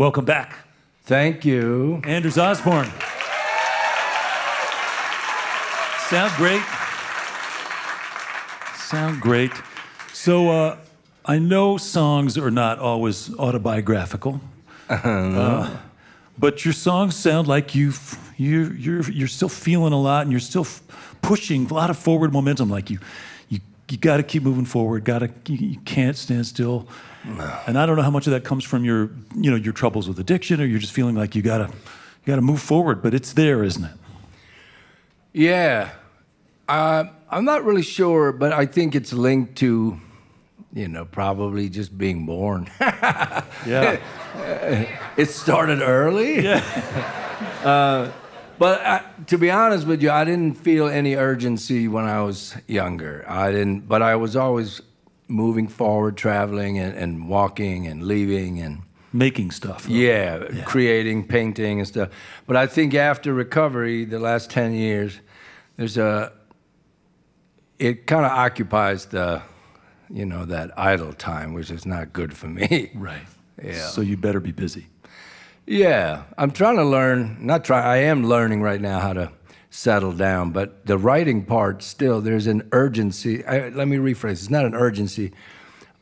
Welcome back, Thank you. Anders Osborne. Sound great. Sound great. So I know songs are not always autobiographical, but your songs sound like you're still feeling a lot, and you're still pushing a lot of forward momentum. Like you got to keep moving forward. You can't stand still. And I don't know how much of that comes from your troubles with addiction, or you're just feeling like you gotta move forward. But it's there, isn't it? Yeah. I'm not really sure, but I think it's linked to, probably just being born. Yeah. It started early. Yeah. But to be honest with you, I didn't feel any urgency when I was younger. But I was always moving forward, traveling and walking and leaving and Making stuff. yeah, creating, painting and stuff. But I think after recovery, the last 10 years, it kind of occupies that idle time, which is not good for me. Right. Yeah. So you better be busy. Yeah, I'm trying to learn, I am learning right now how to settle down, but the writing part still, there's an urgency. Let me rephrase, it's not an urgency.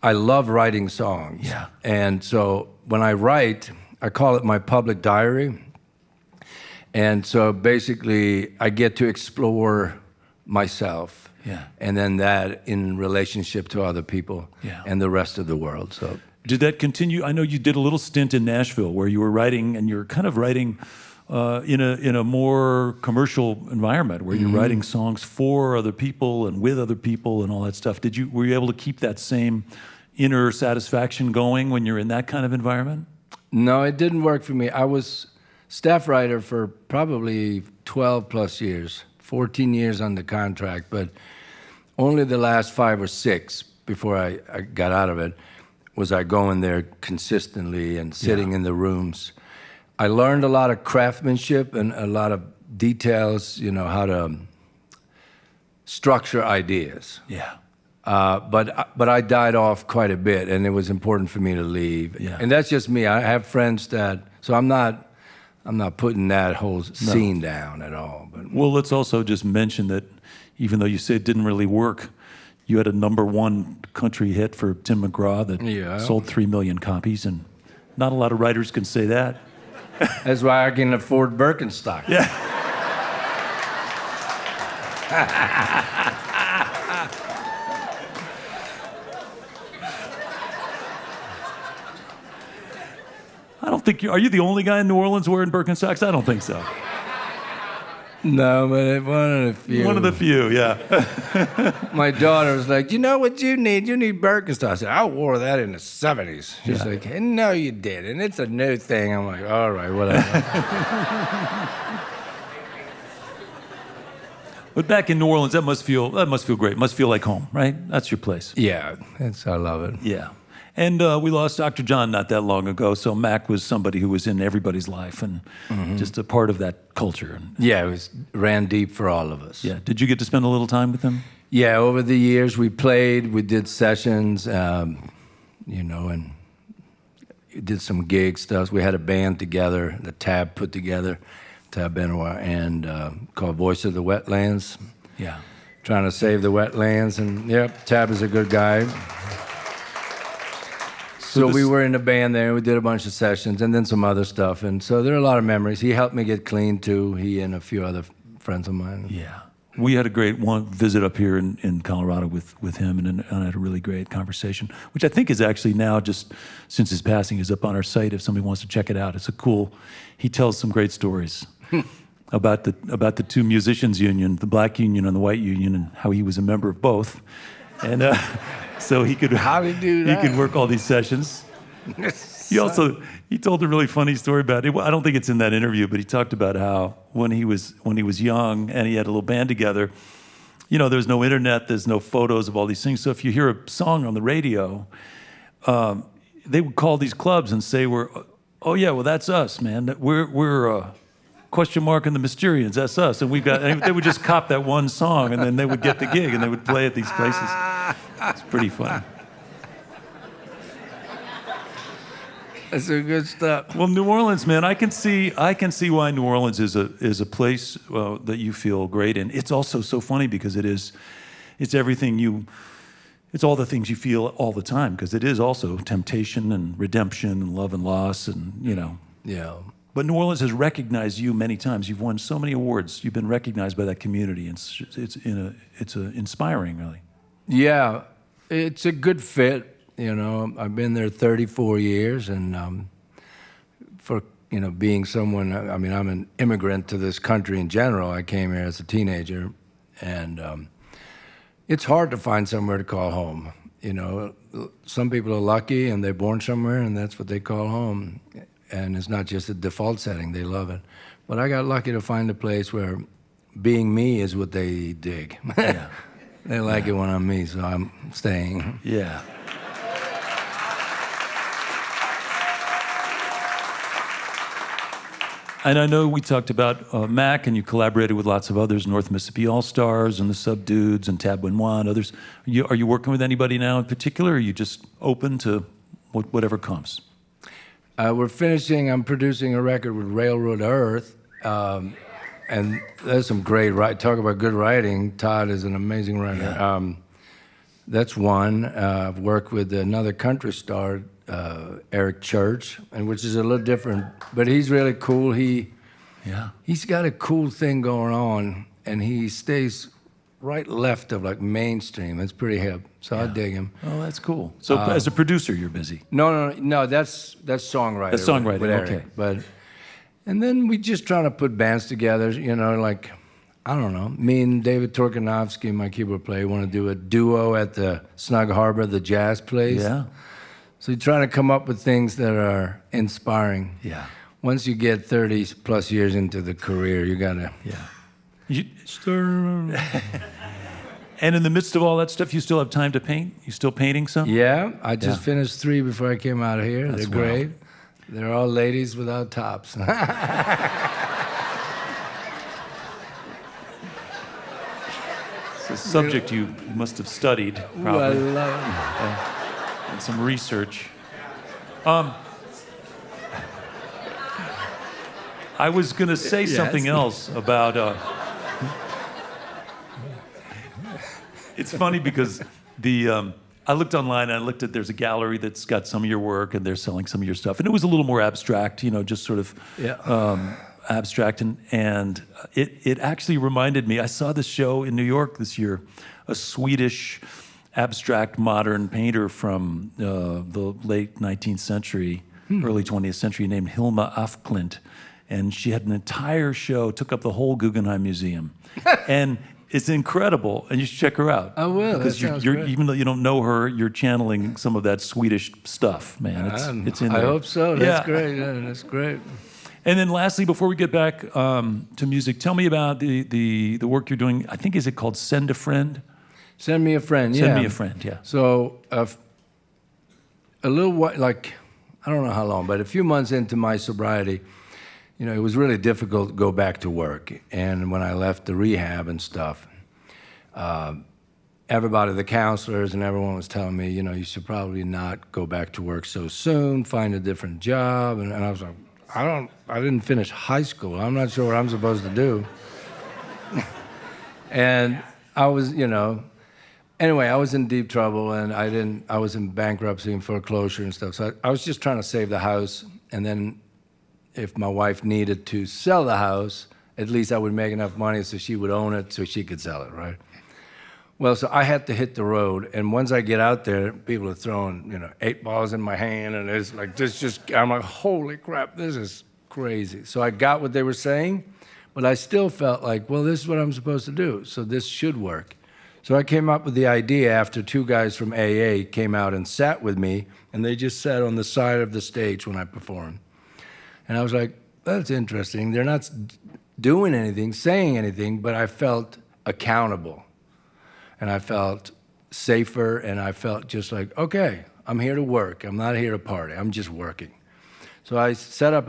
I love writing songs. Yeah. And so when I write, I call it my public diary. And so basically, I get to explore myself. Yeah. And then that in relationship to other people and the rest of the world. So. Did that continue? I know you did a little stint in Nashville where you were writing, and you're kind of writing in a more commercial environment where you're writing songs for other people and with other people and all that stuff. Were you able to keep that same inner satisfaction going when you're in that kind of environment? No, it didn't work for me. I was staff writer for probably 12 plus years, 14 years on the contract, but only the last 5 or 6 before I got out of it was I going there consistently and sitting in the rooms. I learned a lot of craftsmanship and a lot of details, how to structure ideas. Yeah. But I died off quite a bit, and it was important for me to leave. Yeah. And that's just me. I have friends so I'm not putting that whole scene down at all. But Well, let's also just mention that even though you say it didn't really work, you had a #1 country hit for Tim McGraw that sold 3 million copies, and not a lot of writers can say that. that's why I can afford Birkenstock. Yeah. I don't think are you the only guy in New Orleans wearing Birkenstocks? I don't think so. No, but one of the few. One of the few, yeah. My daughter was like, you know what you need? You need Birkenstock. I said, I wore that in the 70s. She's like, hey, no, you didn't. It's a new thing. I'm like, all right, whatever. But back in New Orleans, that must feel great. Must feel like home, right? That's your place. Yeah, I love it. Yeah. And we lost Dr. John not that long ago, so Mac was somebody who was in everybody's life and just a part of that culture. Yeah, ran deep for all of us. Yeah. Did you get to spend a little time with him? Yeah, over the years we played, we did sessions, and did some gig stuff. We had a band together, the Tab put together, Tab Benoit, and called Voice of the Wetlands. Yeah. Trying to save the wetlands, and Tab is a good guy. So we were in a band there, we did a bunch of sessions, and then some other stuff, and so there are a lot of memories. He helped me get clean, too, he and a few other friends of mine. Yeah. We had a great visit up here in Colorado with him, and I had a really great conversation, which I think is actually now, just since his passing, is up on our site if somebody wants to check it out. He tells some great stories about the two musicians union, the black union and the white union, and how he was a member of both. And so he could work all these sessions. He told a really funny story about it. I don't think it's in that interview, but he talked about how when he was young and he had a little band together, there's no internet, there's no photos of all these things. So if you hear a song on the radio, they would call these clubs and say, "Oh yeah, well that's us, man. We're question mark and the Mysterians, that's us." And they would just cop that one song, and then they would get the gig, and they would play at these places. It's pretty funny. That's some good stuff. Well, New Orleans, man, I can see why New Orleans is a place that you feel great in. It's also so funny because it's everything it's all the things you feel all the time, because it is also temptation and redemption and love and loss and, Yeah. But New Orleans has recognized you many times. You've won so many awards. You've been recognized by that community, and it's inspiring, really. Yeah, it's a good fit. I've been there 34 years, and for being someone, I mean, I'm an immigrant to this country in general. I came here as a teenager, and it's hard to find somewhere to call home. Some people are lucky and they're born somewhere, and that's what they call home. And it's not just a default setting; they love it. But I got lucky to find a place where being me is what they dig. Yeah. They like it when I'm me, so I'm staying. Yeah. And I know we talked about Mac, and you collaborated with lots of others, North Mississippi All-Stars and the Subdudes and Tab Winois and others. Are you working with anybody now in particular, or are you just open to whatever comes? I'm producing a record with Railroad Earth, and there's some great talk about good writing. Todd is an amazing writer. Yeah. That's one. I've worked with another country star, Eric Church, and which is a little different, but he's really cool. He's got a cool thing going on, and he stays right left of like mainstream. It's pretty hip, so I dig him. Oh, that's cool. So as a producer, you're busy. No. That's songwriter. That's songwriting. With Eric. Okay. And then we just trying to put bands together. Like, I don't know. Me and David Torkanovsky, my keyboard player, want to do a duo at the Snug Harbor, the jazz place. Yeah. So you're trying to come up with things that are inspiring. Yeah. Once you get 30 plus years into the career, you gotta. Yeah. And in the midst of all that stuff, you still have time to paint? You still painting some? Yeah, I just finished 3 before I came out of here. That's They're great. They're all ladies without tops. It's a subject you must have studied, probably. Ooh, I love it. And some research. I was going to say something else about... It's funny because I looked online and I looked at, there's a gallery that's got some of your work and they're selling some of your stuff. And it was a little more abstract, just sort of abstract. And it actually reminded me, I saw this show in New York this year, a Swedish abstract modern painter from the late 19th century, early 20th century, named Hilma af Klint. And she had an entire show, took up the whole Guggenheim Museum. And it's incredible, and you should check her out. I will. Because you're even though you don't know her, you're channeling some of that Swedish stuff, man. It's in there. I hope so. That's great. Yeah, that's great. And then lastly, before we get back to music, tell me about the work you're doing. I think, is it called Send a Friend? Send Me a Friend, yeah. Send Me a Friend, yeah. So a little while, like, I don't know how long, but a few months into my sobriety, it was really difficult to go back to work. And when I left the rehab and stuff, everybody, the counselors and everyone was telling me, you should probably not go back to work so soon, find a different job. And I was like, I didn't finish high school. I'm not sure what I'm supposed to do. And I was, anyway, I was in deep trouble, and I was in bankruptcy and foreclosure and stuff. So I was just trying to save the house, and then if my wife needed to sell the house, at least I would make enough money so she would own it so she could sell it, right? Well, so I had to hit the road, and once I get out there, people are throwing, 8 balls in my hand, and it's like, I'm like, holy crap, this is crazy. So I got what they were saying, but I still felt like, well, this is what I'm supposed to do, so this should work. So I came up with the idea after 2 guys from AA came out and sat with me, and they just sat on the side of the stage when I performed. And I was like, that's interesting. They're not doing anything, saying anything, but I felt accountable. And I felt safer, and I felt just like, okay, I'm here to work. I'm not here to party. I'm just working. So I set up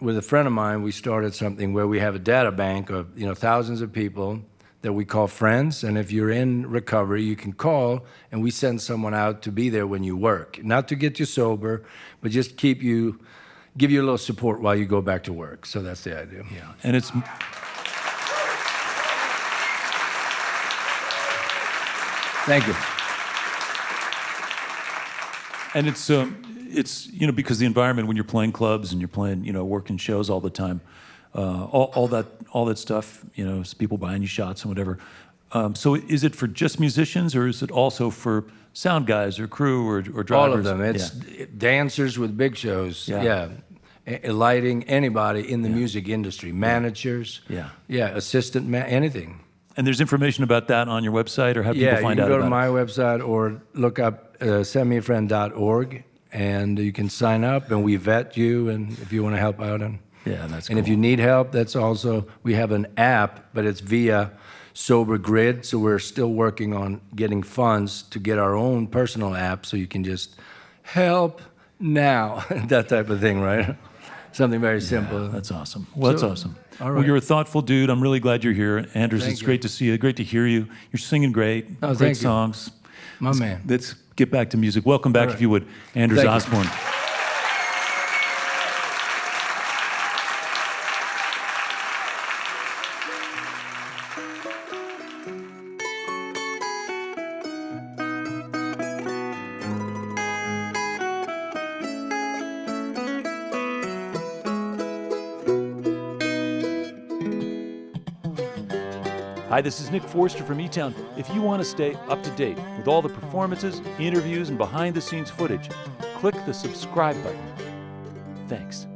with a friend of mine, we started something where we have a data bank of, thousands of people that we call friends. And if you're in recovery, you can call, and we send someone out to be there when you work. Not to get you sober, but just give you a little support while you go back to work. So that's the idea. Yeah, and it's... Thank you. And it's because the environment when you're playing clubs and you're playing, working shows all the time, all that stuff, it's people buying you shots and whatever. So is it for just musicians, or is it also for sound guys or crew or drivers? All of them. It's dancers with big shows. Yeah. Lighting, anybody in the music industry, managers. Yeah. Assistant, anything. And there's information about that on your website, or how do people find out about it? Yeah, you can go to my website or look up sendmeafriend.org, and you can sign up, and we vet you, and if you want to help out. And that's cool. And if you need help, that's also, we have an app, but it's via Sober Grid, so we're still working on getting funds to get our own personal app, so you can just help now, that type of thing, right? Something very simple. Yeah, that's awesome. Well, that's awesome. All right. Well, you're a thoughtful dude. I'm really glad you're here. Anders, it's great to see you. Great to hear you. You're singing great. Oh, great songs. My man. Let's get back to music. Welcome back, if you would, Anders Osborne. Hi, this is Nick Forster from eTown. If you want to stay up to date with all the performances, interviews, and behind-the-scenes footage, click the subscribe button. Thanks.